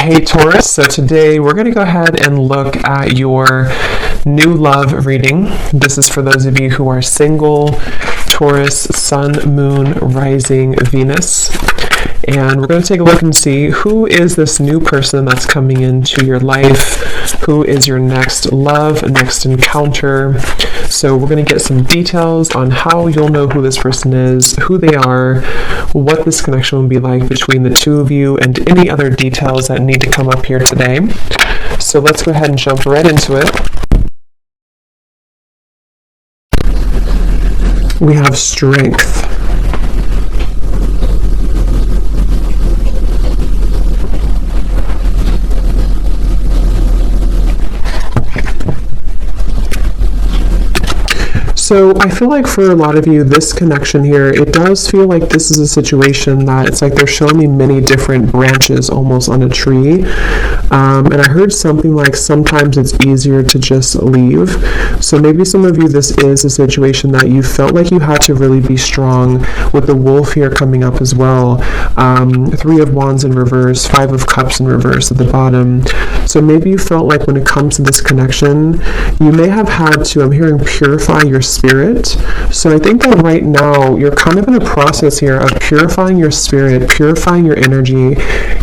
Hey Taurus, so today we're going to go ahead and look at your new love reading. This is for those of you who are single, Taurus, Sun, Moon, Rising, Venus. And we're going to take a look and see who is this new person that's coming into your life, who is your next love, next encounter. So we're going to get some details on how you'll know who this person is, who they are, what this connection will be like between the two of you, and any other details that need to come up here today. So let's go ahead and jump right into it. We have strength. So I feel like for a lot of you, this connection here, it does feel like this is a situation that it's like they're showing me many different branches almost on a tree. And I heard something like sometimes it's easier to just leave. So maybe some of you, this is a situation that you felt like you had to really be strong, with the wolf here coming up as well. 3 of Wands in reverse, 5 of Cups in reverse at the bottom. So maybe you felt like when it comes to this connection, you may have had to, I'm hearing, purify your spirit. So I think that right now you're kind of in a process here of purifying your spirit, purifying your energy.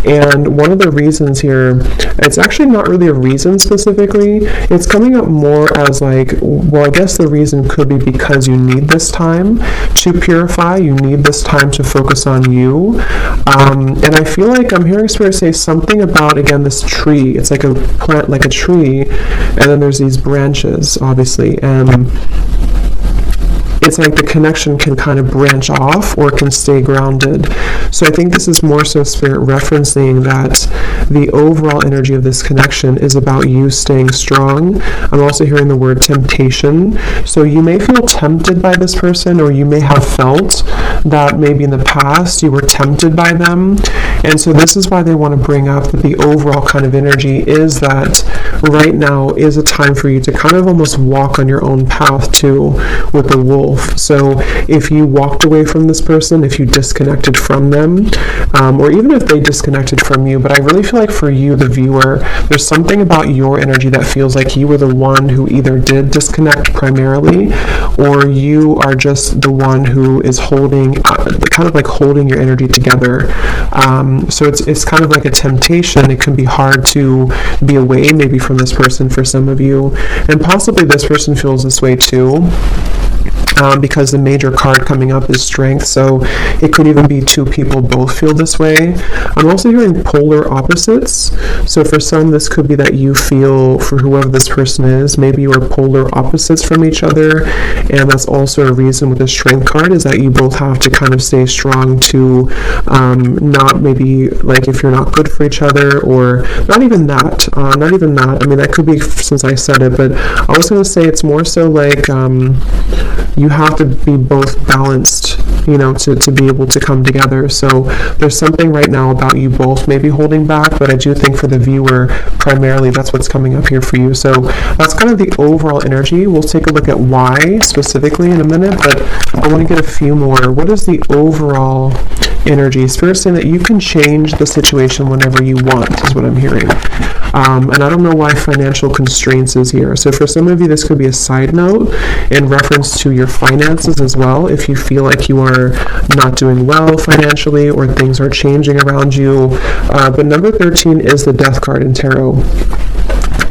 And one of the reasons here, it's actually not really a reason specifically, it's coming up more as like, well, I guess the reason could be because you need this time to purify, you need this time to focus on you. And I feel like I'm hearing Spirit say something about, again, this tree. It's like a plant, like a tree, and then there's these branches, obviously, and it's like the connection can kind of branch off or can stay grounded. So I think this is more so Spirit referencing that the overall energy of this connection is about you staying strong. I'm also hearing the word temptation. So you may feel tempted by this person, or you may have felt that maybe in the past you were tempted by them. And so this is why they want to bring up that the overall kind of energy is that right now is a time for you to kind of almost walk on your own path too, with the wolf. So if you walked away from this person, if you disconnected from them, or even if they disconnected from you, but I really feel like for you, the viewer, there's something about your energy that feels like you were the one who either did disconnect primarily, or you are just the one who is holding, kind of like holding your energy together. So it's kind of like a temptation. It can be hard to be away maybe from this person for some of you, and possibly this person feels this way too. Because the major card coming up is strength, so it could even be 2 people both feel this way. I'm also hearing polar opposites. So for some, this could be that you feel, for whoever this person is, maybe you are polar opposites from each other, and that's also a reason with the strength card, is that you both have to kind of stay strong to not maybe, like, if you're not good for each other, or not even that. I mean, that could be since I said it, but I was going to say it's more so like you have to be both balanced, you know, to be able to come together. So there's something right now about you both maybe holding back, but I do think for the viewer, primarily, that's what's coming up here for you. So that's kind of the overall energy. We'll take a look at why specifically in a minute, but I want to get a few more. What is the overall energy? Spirit's saying that you can change the situation whenever you want, is what I'm hearing. And I don't know why financial constraints is here. So for some of you, this could be a side note in reference to your finances as well. If you feel like you are not doing well financially, or things are changing around you. But number 13 is the Death card in Tarot.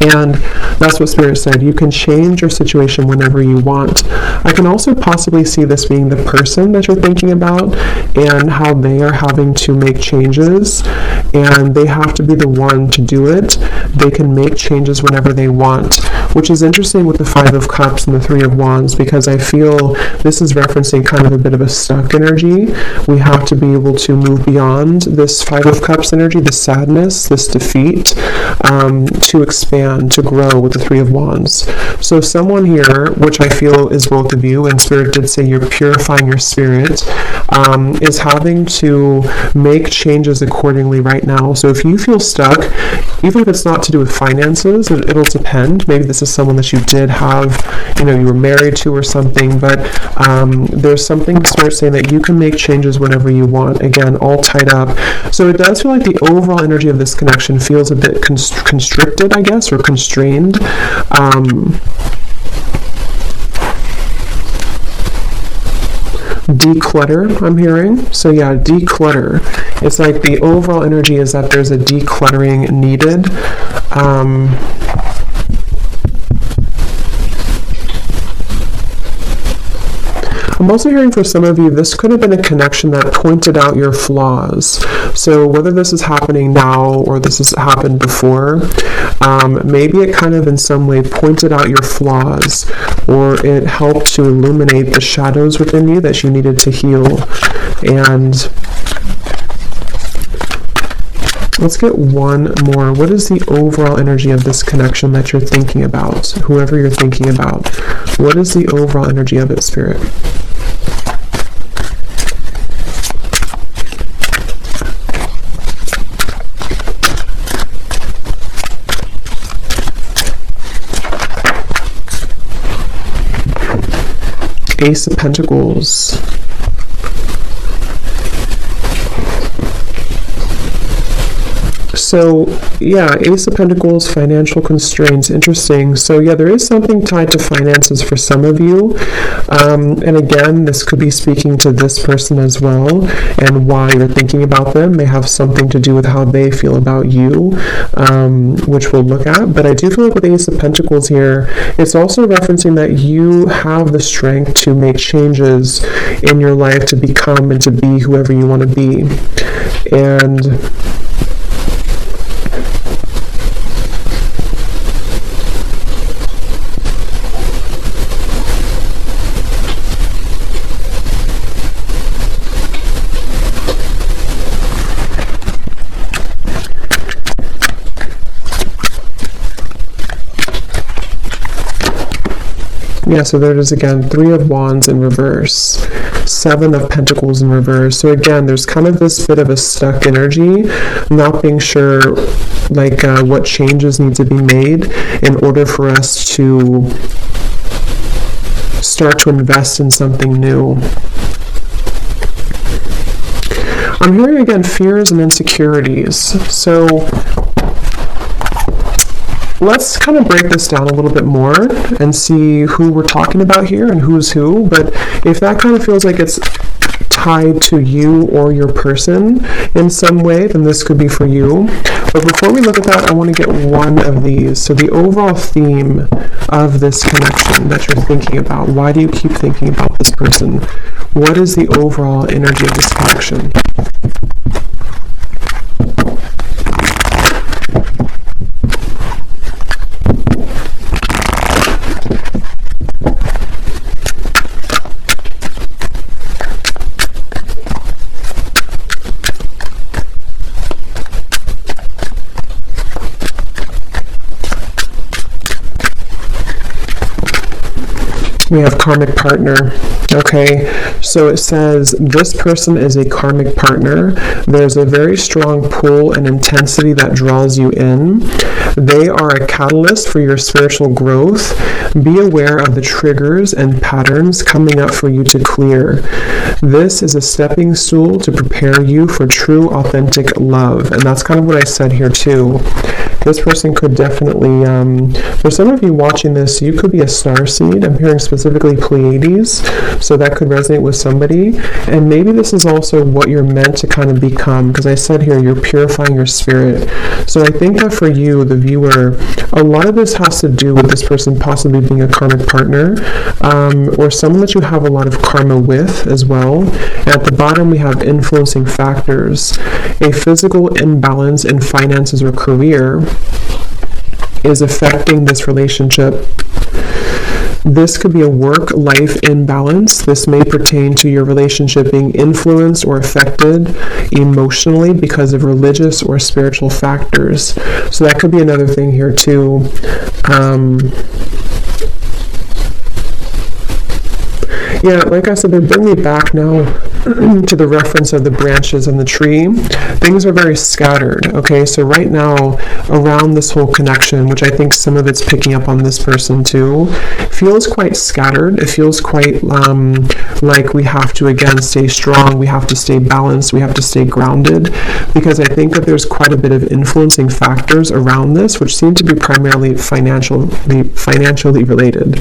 And that's what Spirit said. You can change your situation whenever you want. I can also possibly see this being the person that you're thinking about, and how they are having to make changes, and they have to be the one to do it. They can make changes whenever they want, which is interesting with the 5 of Cups and the 3 of Wands, because I feel this is referencing kind of a bit of a stuck energy. We have to be able to move beyond this 5 of Cups energy, this sadness, this defeat, to expand, to grow with the Three of Wands. So someone here, which I feel is both of you, and Spirit did say you're purifying your spirit, is having to make changes accordingly right now. So if you feel stuck, even if it's not to do with finances, it'll depend. Maybe this is someone that you did have, you were married to or something, but there's something Spirit saying that you can make changes whenever you want. Again, all tied up. So it does feel like the overall energy of this connection feels a bit constricted, I guess, or constrained. Declutter, I'm hearing. So yeah, declutter. It's like the overall energy is that there's a decluttering needed. I'm also hearing for some of you, this could have been a connection that pointed out your flaws. So whether this is happening now or this has happened before, maybe it kind of in some way pointed out your flaws, or it helped to illuminate the shadows within you that you needed to heal. And let's get one more. What is the overall energy of this connection that you're thinking about? Whoever you're thinking about, what is the overall energy of it, Spirit? Ace of Pentacles. So yeah, Ace of Pentacles, financial constraints, interesting. So yeah, there is something tied to finances for some of you. And again, this could be speaking to this person as well, and why you're thinking about them may have something to do with how they feel about you, which we'll look at. But I do feel like with Ace of Pentacles here, it's also referencing that you have the strength to make changes in your life to become and to be whoever you want to be. And yeah, so there it is again, Three of Wands in reverse, Seven of Pentacles in reverse. So again, there's kind of this bit of a stuck energy, not being sure like what changes need to be made in order for us to start to invest in something new. I'm hearing again fears and insecurities. So let's kind of break this down a little bit more and see who we're talking about here and who's who. But if that kind of feels like it's tied to you or your person in some way, then this could be for you. But before we look at that, I want to get one of these. So the overall theme of this connection that you're thinking about, why do you keep thinking about this person? What is the overall energy of this connection? We have karmic partner. Okay, so it says this person is a karmic partner. There's a very strong pull and intensity that draws you in. They are a catalyst for your spiritual growth. Be aware of the triggers and patterns coming up for you to clear. This is a stepping stool to prepare you for true, authentic love. And that's kind of what I said here too. This person could definitely, for some of you watching this, you could be a starseed. I'm hearing specifically Pleiades, so that could resonate with somebody. And maybe this is also what you're meant to kind of become, because I said here, you're purifying your spirit. So I think that for you, the viewer, a lot of this has to do with this person possibly being a karmic partner, or someone that you have a lot of karma with as well. And at the bottom, we have influencing factors. A physical imbalance in finances or career is affecting this relationship. This could be a work-life imbalance. This may pertain to your relationship being influenced or affected emotionally because of religious or spiritual factors. So that could be another thing here too. Yeah, like I said, they're bringing me back now to the reference of the branches and the tree. Things are very scattered, okay? So right now, around this whole connection, which I think some of it's picking up on this person too, feels quite scattered. It feels quite like we have to, again, stay strong. We have to stay balanced. We have to stay grounded, because I think that there's quite a bit of influencing factors around this, which seem to be primarily financially related.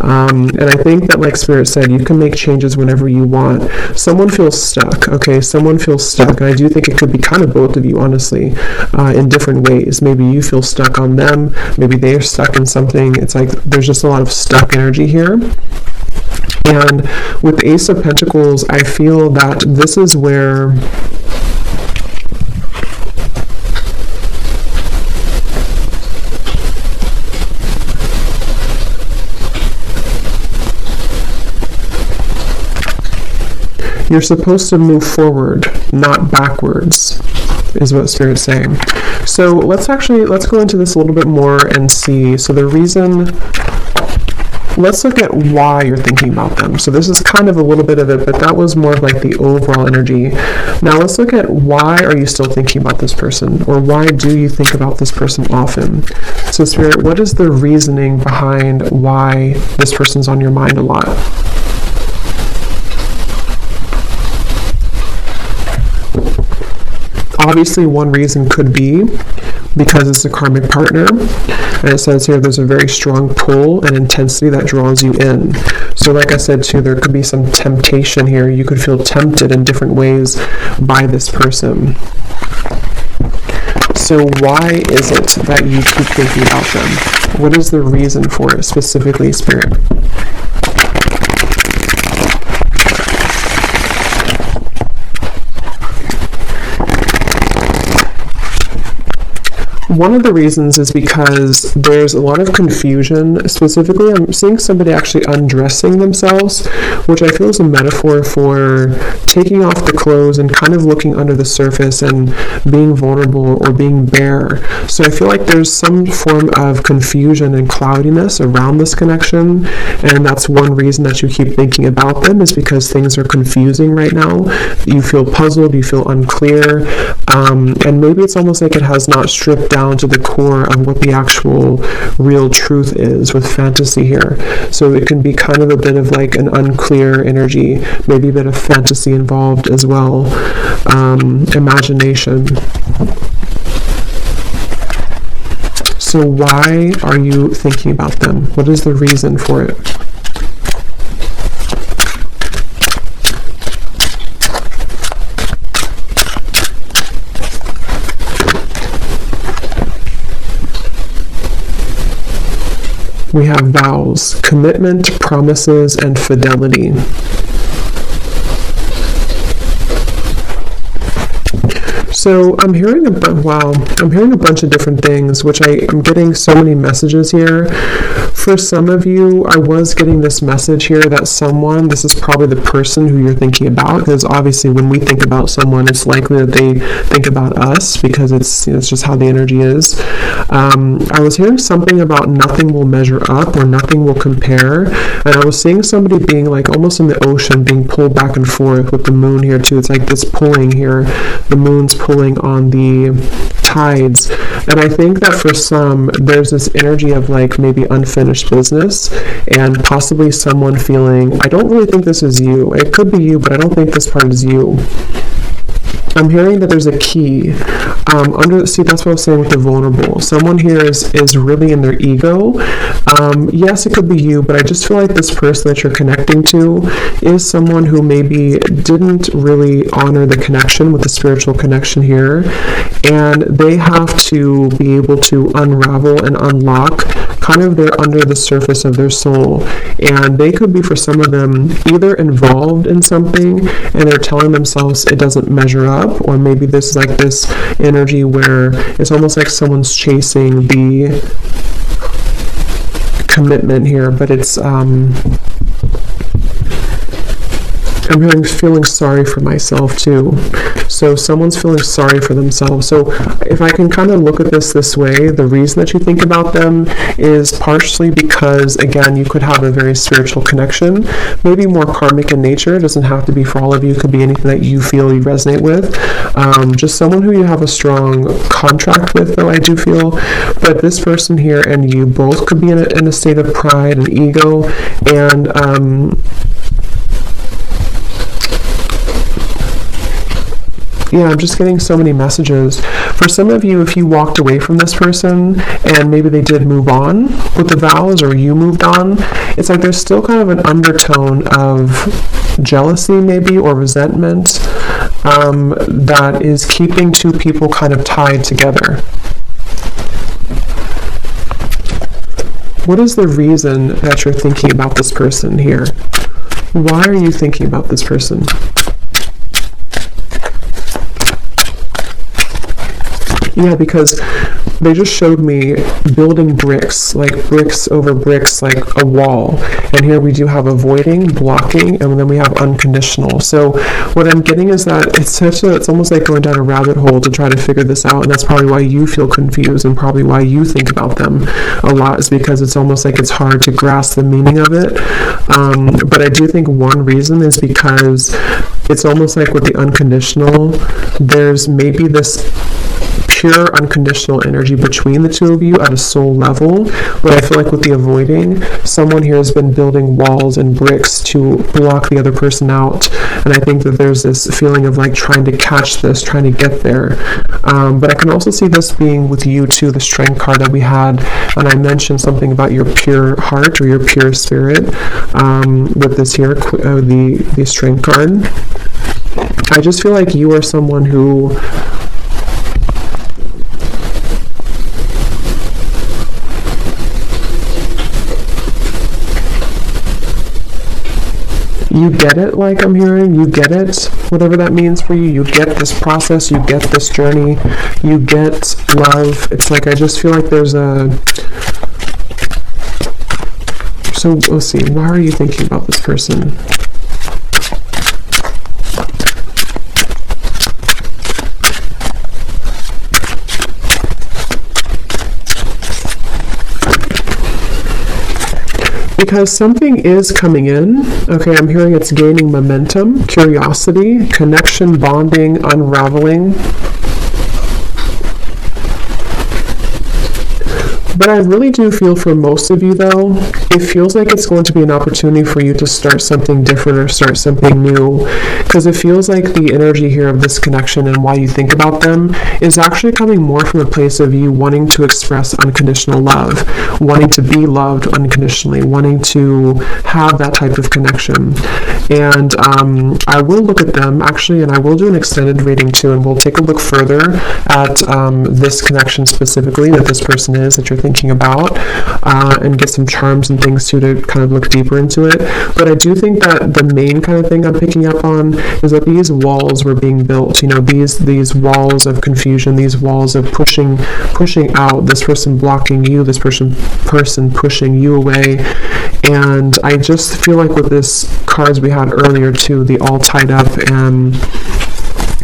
And I think that, like Spirit said, you can make changes whenever you want. Someone feels stuck, okay? Someone feels stuck. And I do think it could be kind of both of you, honestly, in different ways. Maybe you feel stuck on them. Maybe they're stuck in something. It's like there's just a lot of stuck energy here. And with the Ace of Pentacles, I feel that this is where you're supposed to move forward, not backwards, is what Spirit's saying. So let's go into this a little bit more and see. So the reason, let's look at why you're thinking about them. So this is kind of a little bit of it, but that was more of like the overall energy. Now let's look at why are you still thinking about this person, or why do you think about this person often? So Spirit, what is the reasoning behind why this person's on your mind a lot? Obviously, one reason could be because it's a karmic partner, and it says here there's a very strong pull and intensity that draws you in. So like I said too, there could be some temptation here. You could feel tempted in different ways by this person. So why is it that you keep thinking about them? What is the reason for it specifically, Spirit? One of the reasons is because there's a lot of confusion. Specifically, I'm seeing somebody actually undressing themselves, which I feel is a metaphor for taking off the clothes and kind of looking under the surface and being vulnerable or being bare. So I feel like there's some form of confusion and cloudiness around this connection, and that's one reason that you keep thinking about them, is because things are confusing right now. You feel puzzled, you feel unclear, and maybe it's almost like it has not stripped down to the core of what the actual real truth is with fantasy here. So it can be kind of a bit of like an unclear energy, maybe a bit of fantasy involved as well, imagination. So why are you thinking about them? What is the reason for it? We have vows, commitment, promises, and fidelity. So I'm hearing a bunch of different things, which I'm getting so many messages here. For some of you, I was getting this message here that this is probably the person who you're thinking about, because obviously when we think about someone, it's likely that they think about us, because it's just how the energy is. I was hearing something about nothing will measure up or nothing will compare, and I was seeing somebody being like almost in the ocean, being pulled back and forth with the moon here too. It's like this pulling here. The moon's pulling on the tides, and I think that for some there's this energy of like maybe unfinished business, and possibly someone feeling, I don't really think this is you. It could be you, but I don't think this part is you. I'm hearing that there's a key see, that's what I was saying with the vulnerable. Someone here is really in their ego. Yes, it could be you, but I just feel like this person that you're connecting to is someone who maybe didn't really honor the connection with the spiritual connection here, and they have to be able to unravel and unlock kind of their under the surface of their soul. And they could be, for some of them, either involved in something and they're telling themselves it doesn't measure up, or maybe this is like this energy where it's almost like someone's chasing the commitment here, but it's I'm feeling sorry for myself too. So someone's feeling sorry for themselves. So if I can kind of look at this way, the reason that you think about them is partially because, again, you could have a very spiritual connection, maybe more karmic in nature. It doesn't have to be for all of you. It could be anything that you feel you resonate with. Just someone who you have a strong contract with, though, I do feel. But this person here and you both could be in a state of pride and ego, and yeah, I'm just getting so many messages. For some of you, if you walked away from this person and maybe they did move on with the vows, or you moved on, it's like there's still kind of an undertone of jealousy maybe, or resentment that is keeping two people kind of tied together. What is the reason that you're thinking about this person here? Why are you thinking about this person? Yeah, because they just showed me building bricks, like bricks over bricks, like a wall. And here we do have avoiding, blocking, and then we have unconditional. So what I'm getting is that it's almost like going down a rabbit hole to try to figure this out. And that's probably why you feel confused, and probably why you think about them a lot, is because it's almost like it's hard to grasp the meaning of it. But I do think one reason is because it's almost like with the unconditional, there's maybe this pure unconditional energy between the two of you at a soul level. But I feel like with the avoiding, someone here has been building walls and bricks to block the other person out. And I think that there's this feeling of like trying to catch this, trying to get there. But I can also see this being with you too, the strength card that we had. And I mentioned something about your pure heart or your pure spirit with this here, the strength card. I just feel like you are someone who you get it, like I'm hearing, you get it, whatever that means for you. You get this process, you get this journey, you get love. It's like I just feel like there's a... So let's see, why are you thinking about this person? Because something is coming in. Okay, I'm hearing it's gaining momentum, curiosity, connection, bonding, unraveling. But I really do feel for most of you, though, it feels like it's going to be an opportunity for you to start something different or start something new. Because it feels like the energy here of this connection and why you think about them is actually coming more from a place of you wanting to express unconditional love, wanting to be loved unconditionally, wanting to have that type of connection. And I will look at them, actually, and I will do an extended reading too, and we'll take a look further at this connection specifically that this person is, that you're thinking about, and get some charms and things too to kind of look deeper into it. But I do think that the main kind of thing I'm picking up on is that these walls were being built, you know, these walls of confusion, these walls of pushing out, this person blocking you, this person pushing you away. And I just feel like with this cards we had earlier too, the all tied up and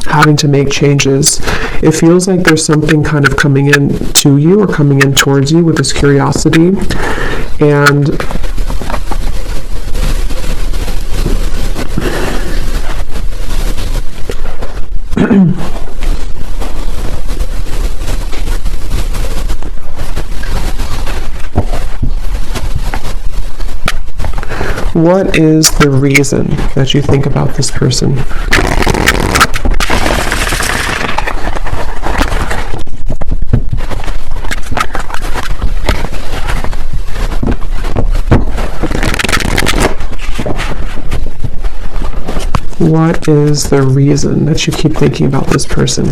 having to make changes, it feels like there's something kind of coming in to you or coming in towards you with this curiosity. And what is the reason that you think about this person? What is the reason that you keep thinking about this person?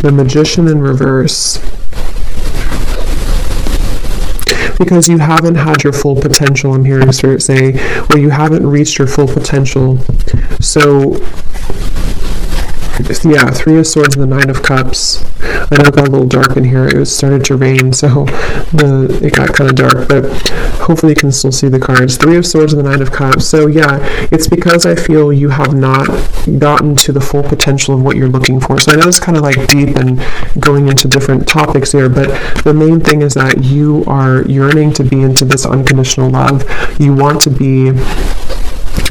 The Magician in reverse. Because you haven't had your full potential, I'm hearing Spirit say, or you haven't reached your full potential. So Yeah, Three of Swords and the Nine of Cups. I know it got a little dark in here. It started to rain, so it got kind of dark, but hopefully you can still see the cards. Three of Swords and the Nine of Cups. So yeah, it's because I feel you have not gotten to the full potential of what you're looking for. So I know it's kind of like deep and going into different topics here, but the main thing is that you are yearning to be into this unconditional love. You want to be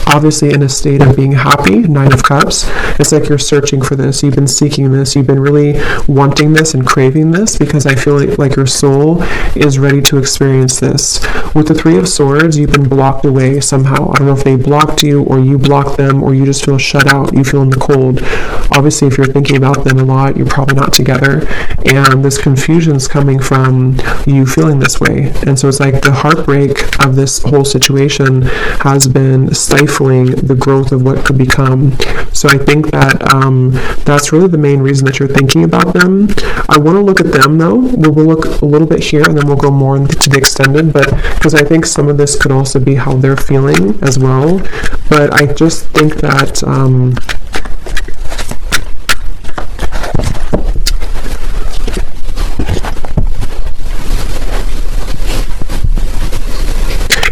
obviously in a state of being happy. Nine of Cups. It's like you're searching for this. You've been seeking this. You've been really wanting this and craving this, because I feel like your soul is ready to experience this. With the Three of Swords, you've been blocked away somehow. I don't know if they blocked you or you blocked them, or you just feel shut out. You feel in the cold. Obviously, if you're thinking about them a lot, you're probably not together. And this confusion is coming from you feeling this way. And so it's like the heartbreak of this whole situation has been stifling the growth of what could become. So I think that that's really the main reason that you're thinking about them. I want to look at them though. We'll look a little bit here and then we'll go more into the extended, but because I think some of this could also be how they're feeling as well. But I just think that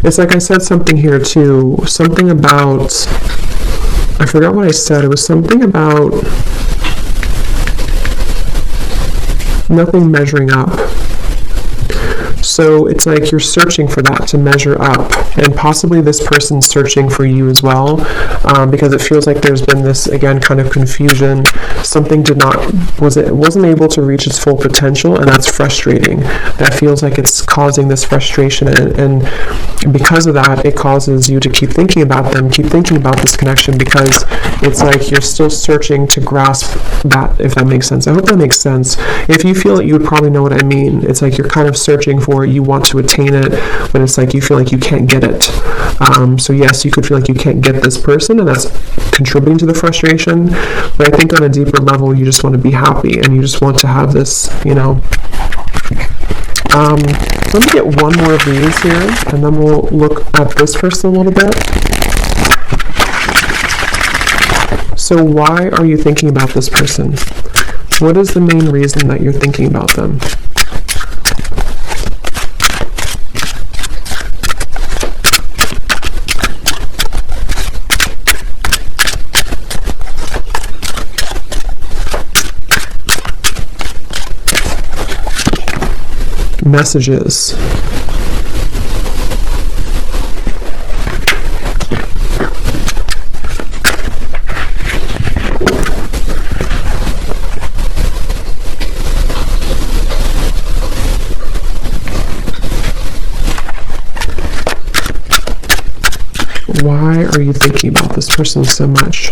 it's like I said something here too, something about, I forgot what I said, it was something about nothing measuring up. So it's like you're searching for that to measure up, and possibly this person's searching for you as well, because it feels like there's been this, again, kind of confusion. Something wasn't able to reach its full potential, and that's frustrating. That feels like it's causing this frustration, and because of that, it causes you to keep thinking about them, keep thinking about this connection, because it's like you're still searching to grasp that, if that makes sense. I hope that makes sense. If you feel it, you would probably know what I mean. It's like you're kind of searching for it, you want to attain it, but it's like you feel like you can't get it. So yes, you could feel like you can't get this person, and that's contributing to the frustration. But I think on a deeper level, you just want to be happy, and you just want to have this, you know. Let me get one more of these here, and then we'll look at this person a little bit. So why are you thinking about this person? What is the main reason that you're thinking about them? Messages. Why are you thinking about this person so much?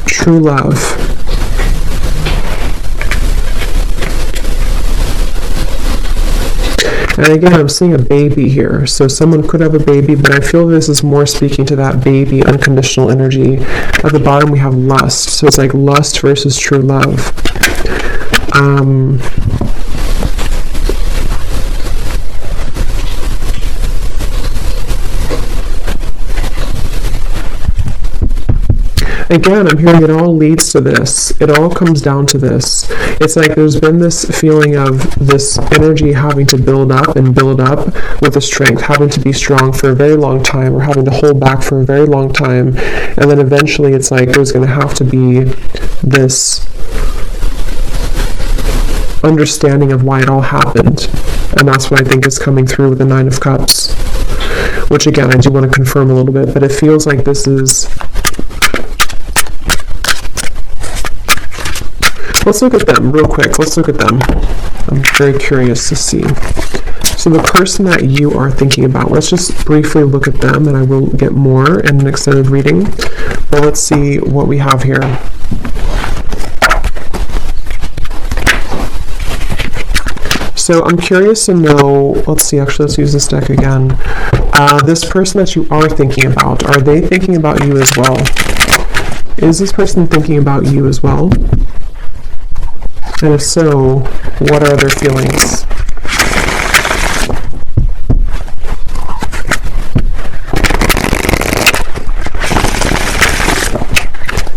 True love. And again, I'm seeing a baby here. So someone could have a baby, but I feel this is more speaking to that baby, unconditional energy. At the bottom, we have lust. So it's like lust versus true love. Again, I'm hearing it all leads to this. It all comes down to this. It's like there's been this feeling of this energy having to build up with the strength, having to be strong for a very long time, or having to hold back for a very long time. And then eventually it's like there's going to have to be this understanding of why it all happened. And that's what I think is coming through with the Nine of Cups. Which again, I do want to confirm a little bit, but it feels like this is... Let's look at them real quick. Let's look at them. I'm very curious to see. So the person that you are thinking about, let's just briefly look at them, and I will get more in an extended reading. But let's see what we have here. So I'm curious to know, let's see, actually, let's use this deck again. This person that you are thinking about, are they thinking about you as well? Is this person thinking about you as well? And if so, what are their feelings?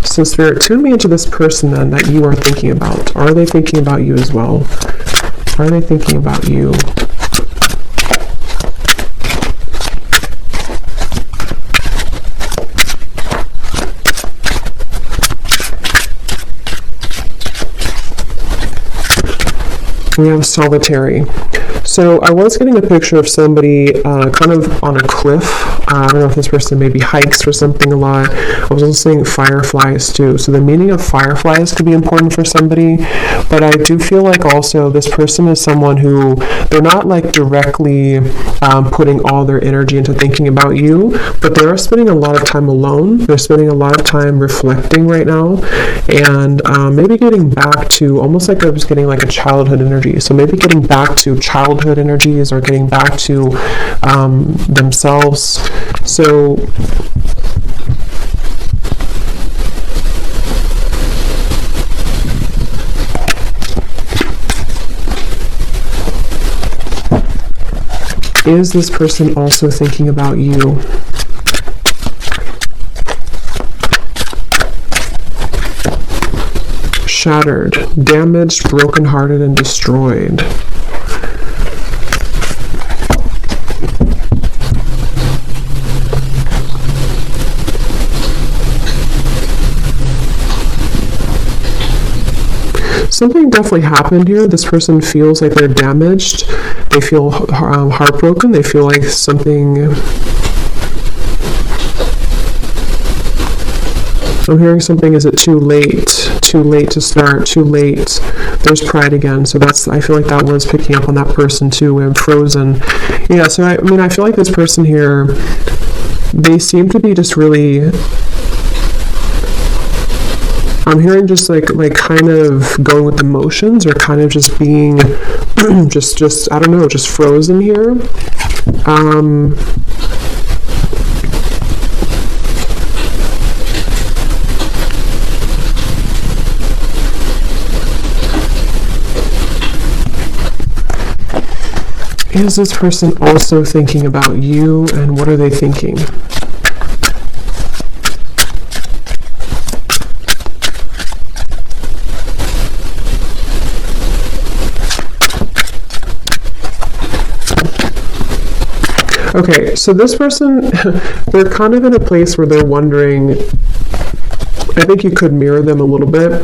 So Spirit, tune me into this person then that you are thinking about. Are they thinking about you as well? Are they thinking about you? We have solitary. So I was getting a picture of somebody kind of on a cliff. I don't know if this person maybe hikes or something a lot. I was also seeing fireflies too. So the meaning of fireflies could be important for somebody, but I do feel like also this person is someone who, they're not like directly putting all their energy into thinking about you, but they're spending a lot of time alone. They're spending a lot of time reflecting right now, and maybe getting back to almost like I was getting like a childhood energy. So maybe getting back to childhood energies or getting back to themselves. So is this person also thinking about you? Shattered, damaged, brokenhearted, and destroyed. Something definitely happened here. This person feels like they're damaged. They feel heartbroken. They feel like something... I'm hearing something, is it too late? Too late to start, too late. There's pride again. So that's, I feel like that was picking up on that person too. I'm frozen. Yeah, so I mean, I feel like this person here, they seem to be just really... I'm hearing just like kind of going with emotions, or kind of just being just I don't know, just frozen here. Is this person also thinking about you, and what are they thinking? Okay, so this person, they're kind of in a place where they're wondering, I think you could mirror them a little bit.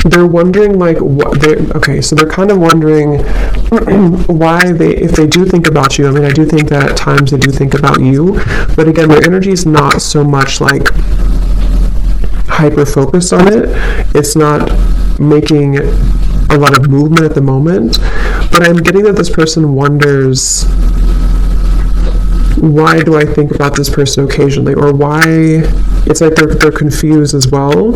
They're wondering like what they, okay, so they're kind of wondering why they, if they do think about you, I mean, I do think that at times they do think about you, but again, their energy is not so much like hyper focused on it. It's not making a lot of movement at the moment, but I'm getting that this person wonders, why do I think about this person occasionally, or why, it's like they're confused as well.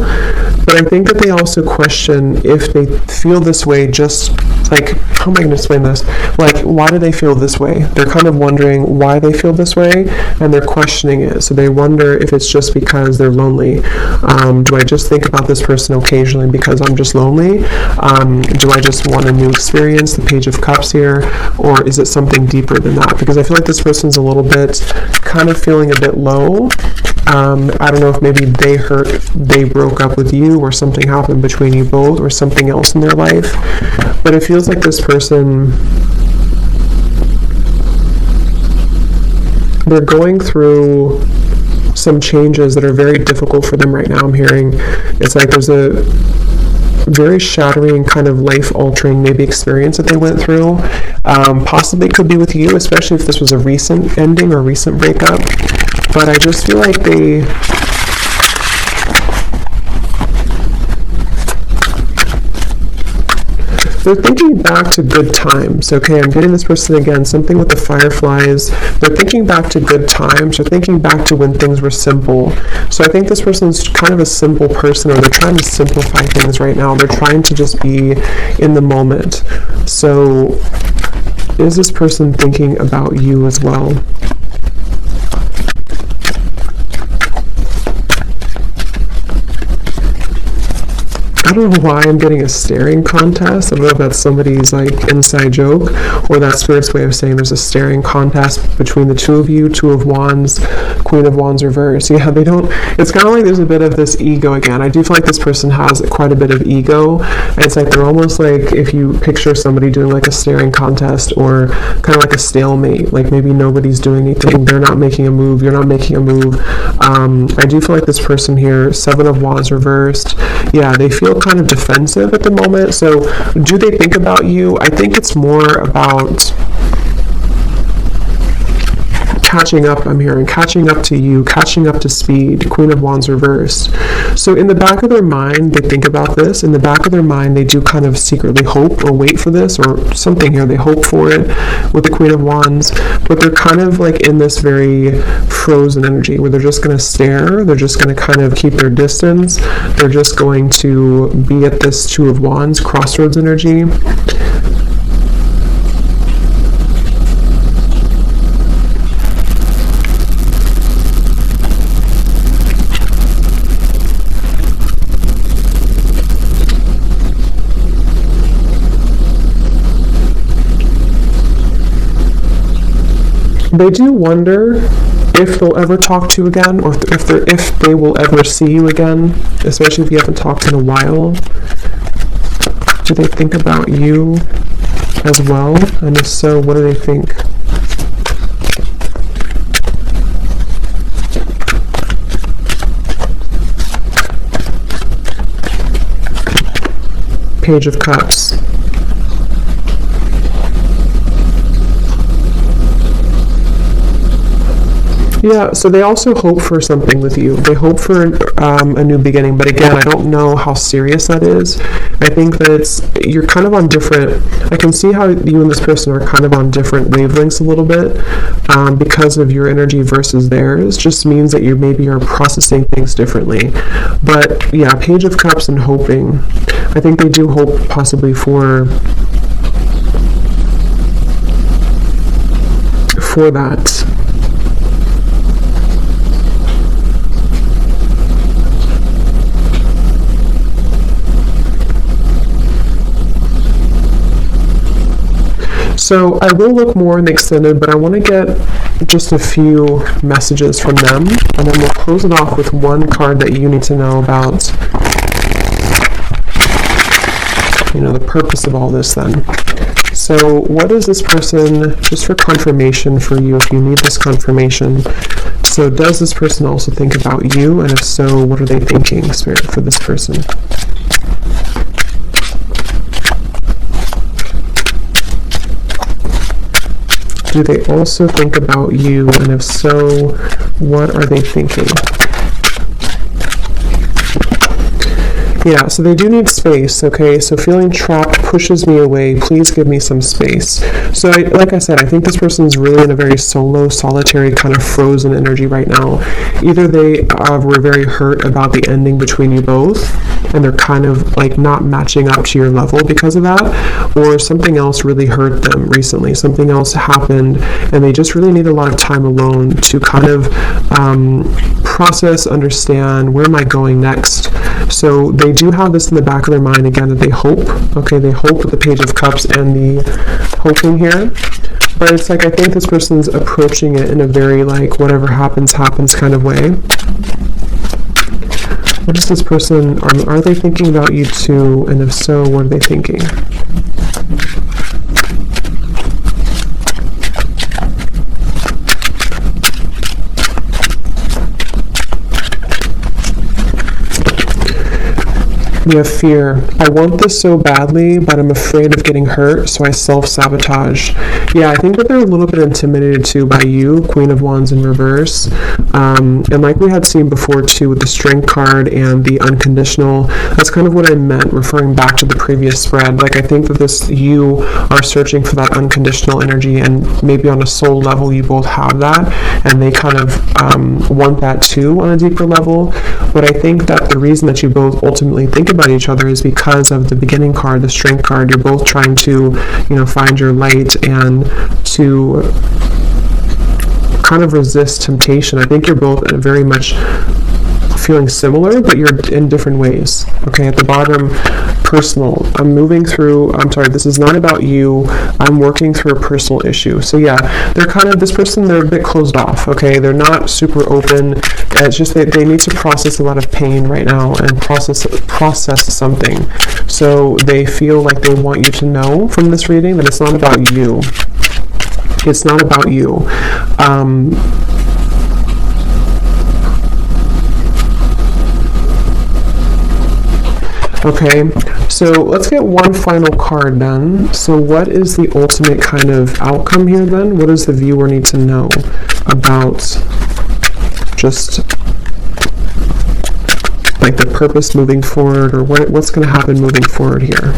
But I think that they also question if they feel this way, just like, how am I going to explain this? Like, why do they feel this way? They're kind of wondering why they feel this way, and they're questioning it. So they wonder if it's just because they're lonely. Do I just think about this person occasionally because I'm just lonely? Do I just want a new experience, the Page of Cups here? Or is it something deeper than that? Because I feel like this person's a little bit, kind of feeling a bit low. I don't know if maybe they broke up with you, or something happened between you both, or something else in their life. But it feels like this person, they're going through some changes that are very difficult for them right now. I'm hearing it's like there's a very shattering, kind of life-altering maybe experience that they went through. Possibly could be with you, especially if this was a recent ending or recent breakup. But I just feel like they're thinking back to good times. Okay, I'm getting this person again, something with the fireflies. They're thinking back to good times. They're thinking back to when things were simple. So I think this person's kind of a simple person, or they're trying to simplify things right now. They're trying to just be in the moment. So is this person thinking about you as well? I don't know why I'm getting a staring contest. I don't know if that's somebody's like inside joke, or that spirit's way of saying there's a staring contest between the two of you. Two of Wands, Queen of Wands reverse. Yeah, they don't, it's kind of like there's a bit of this ego again. I do feel like this person has quite a bit of ego, and it's like they're almost like, if you picture somebody doing like a staring contest, or kind of like a stalemate, like maybe nobody's doing anything, they're not making a move, you're not making a move. I do feel like this person here, Seven of Wands reversed, yeah, they feel kind of defensive at the moment. So do they think about you? I think it's more about catching up. I'm hearing catching up to you, catching up to speed. Queen of Wands reversed. So in the back of their mind, they think about this. In the back of their mind, they do kind of secretly hope or wait for this or something here. They hope for it with the Queen of Wands, but they're kind of like in this very frozen energy where they're just going to stare. They're just going to kind of keep their distance. They're just going to be at this Two of Wands crossroads energy. They do wonder if they'll ever talk to you again, or if they will ever see you again, especially if you haven't talked in a while. Do they think about you as well? And if so, what do they think? Page of Cups. Yeah, so they also hope for something with you. They hope for a new beginning, but again, I don't know how serious that is. I think that you're kind of on different, I can see how you and this person are kind of on different wavelengths a little bit, because of your energy versus theirs. Just means that you maybe are processing things differently. But yeah, Page of Cups and hoping. I think they do hope possibly for that. So I will look more in the extended, but I want to get just a few messages from them, and then we'll close it off with one card that you need to know about, you know, the purpose of all this then. So what is this person, just for confirmation for you, if you need this confirmation, so does this person also think about you, and if so, what are they thinking, Spirit, for this person? Do they also think about you, and if so, what are they thinking? Yeah, so they do need space, okay? So feeling trapped pushes me away. Please give me some space. So like I said, I think this person's really in a very solo, solitary, kind of frozen energy right now. Either they were very hurt about the ending between you both, and they're kind of like not matching up to your level because of that, or something else really hurt them recently. Something else happened, and they just really need a lot of time alone to kind of process, understand, where am I going next? So they do have this in the back of their mind again, that they hope. Okay, they hope with the Page of Cups and the hoping here. But it's like, I think this person's approaching it in a very like, whatever happens, happens kind of way. What is this person, are they thinking about you too? And if so, what are they thinking? We have fear. I want this so badly, but I'm afraid of getting hurt, so I self-sabotage. Yeah, I think that they're a little bit intimidated too by you, Queen of Wands in reverse. And like we had seen before too with the Strength card and the unconditional, that's kind of what I meant, referring back to the previous spread. Like I think that you are searching for that unconditional energy, and maybe on a soul level you both have that, and they kind of want that too on a deeper level. But I think that the reason that you both ultimately think about each other is because of the beginning card, the Strength card. You're both trying to, find your light and to kind of resist temptation. I think you're both very much feeling similar, but you're in different ways. Okay, at the bottom, personal. This is not about you. I'm working through a personal issue. So yeah, they're a bit closed off. Okay, they're not super open. It's just that they need to process a lot of pain right now and process something. So they feel like they want you to know from this reading that it's not about you. It's not about you. Okay, so let's get one final card then. So what is the ultimate kind of outcome here then? What does the viewer need to know about just like the purpose moving forward, or what's going to happen moving forward here?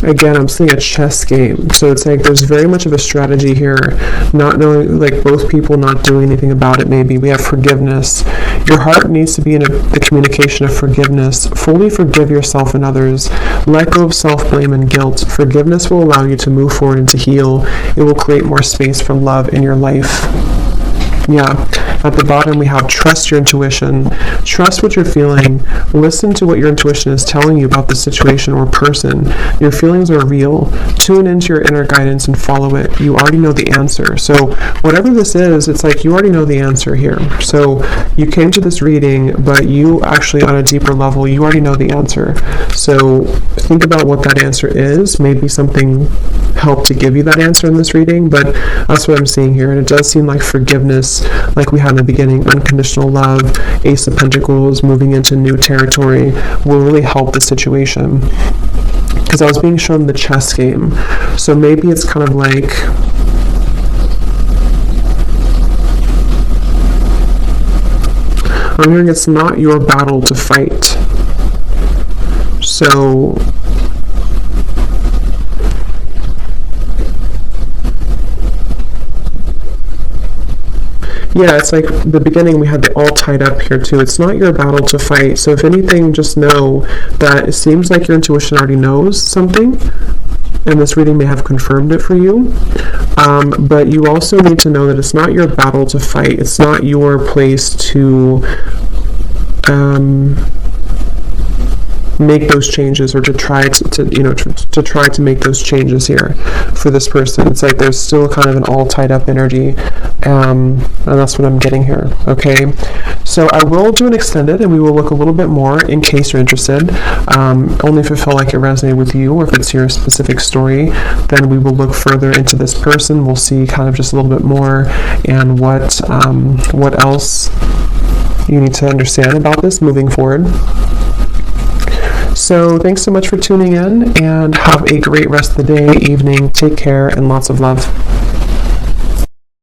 Again, I'm seeing a chess game. So it's like there's very much of a strategy here, not knowing, like both people not doing anything about it maybe. We have forgiveness. Your heart needs to be in the communication of forgiveness. Fully forgive yourself and others. Let go of self-blame and guilt. Forgiveness will allow you to move forward and to heal. It will create more space for love in your life. Yeah, at the bottom we have trust your intuition. Trust what you're feeling. Listen to what your intuition is telling you about the situation or person. Your feelings are real. Tune into your inner guidance and follow it. You already know the answer. So whatever this is, it's like you already know the answer here. So you came to this reading, but you actually on a deeper level, you already know the answer. So think about what that answer is. Maybe something helped to give you that answer in this reading, but that's what I'm seeing here. And it does seem like forgiveness, like we had in the beginning, unconditional love, Ace of Pentacles, moving into new territory will really help the situation. Because I was being shown the chess game. So maybe it's kind of like I'm hearing it's not your battle to fight. So yeah, it's like the beginning we had the all tied up here too. It's not your battle to fight. So if anything, just know that it seems like your intuition already knows something, and this reading may have confirmed it for you. But you also need to know that it's not your battle to fight. It's not your place to make those changes, or to try to try to make those changes here for this person. It's like there's still kind of an all tied up energy, and that's what I'm getting here. Okay, so I will do an extended, and we will look a little bit more in case you're interested. Only if it felt like it resonated with you, or if it's your specific story, then we will look further into this person. We'll see kind of just a little bit more, and what else you need to understand about this moving forward. So thanks so much for tuning in, and have a great rest of the day, evening. Take care, and lots of love.